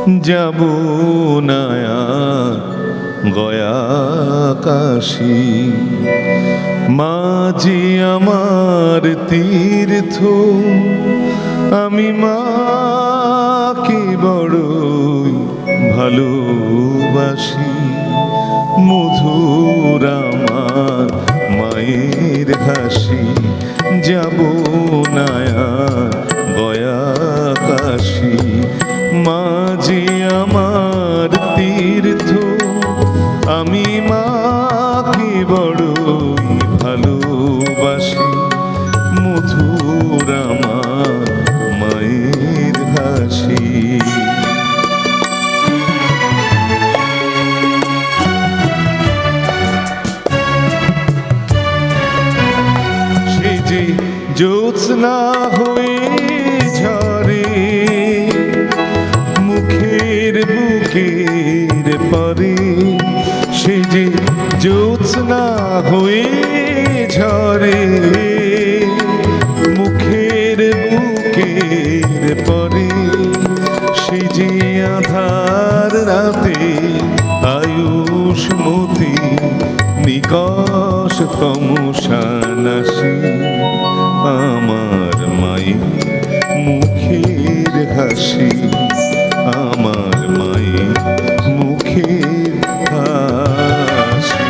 যাব না আর গয়া কাশী। মাঝি আমার তীর্থ, আমি মাকে বড়ই ভালোবাসি। মধুর আমার মায়ের হাসি, যাব না আর গয়া কাশী। মাঝি আমার তীর্থ, আমি মাকে বড়ই ভালোবাসি। মধুর আমার মায়ের হাসি। সে যে জ্যোৎস্না হয়ে ঝরে মুখের বুকের পরে। সে যে জ্যোৎস্না হয়ে ঝরে মুখের বুকের পরে। সে যে আধার রাতে আয়ুষ্মতি নিকষ তমসানাসী। আমার মায়ের মুখের হাসি, আমার মায়ের মুখের হাসি।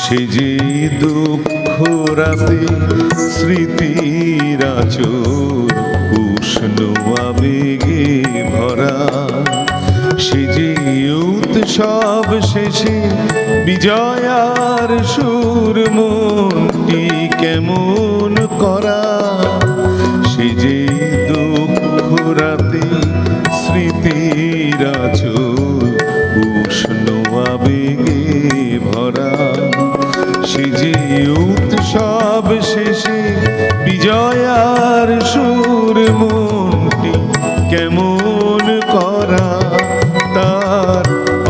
সে যে দুঃখ রাতে স্মৃতির আঁচল উষ্ণ আবেগে ভরা। সে যে উৎসব শেষে বিজয়ার সুর মনটি কেমন করা। সে যে দুঃখ রাতে স্মৃতির আঁচল উষ্ণ আবেগে ভরা। সে যে উৎসব শেষে বিজয়ার সুর মনটি কেমন করা। তার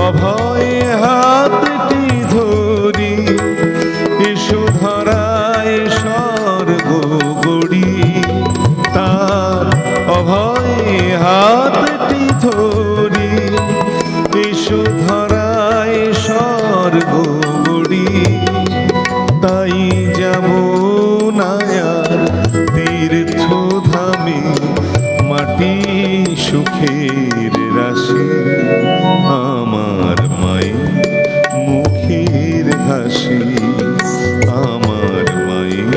অভয় হাতটি ধরি এসো ধরায় স্বর্গ গড়ি। তার অভয় হাতটি ধরি এসো ধরায় স্বর্গ গড়ি। তাই যাব না আর তীর্থ ধামে মাটি সুখের রাশি। আমার মায়ের মুখের হাসি, আমার মায়ের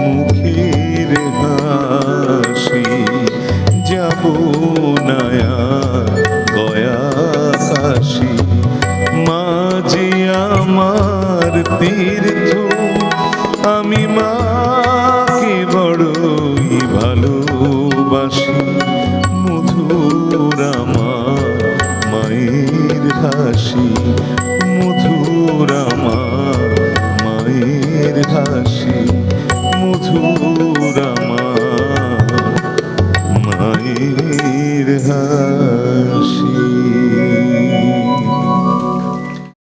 মুখের হাসি। যাব না আর গয়া কাশী। মাঝি আমার তীর্থ, আমি মাকে বড়ই ভালোবাসি। মধুর আমার মায়ের হাসি, মধুর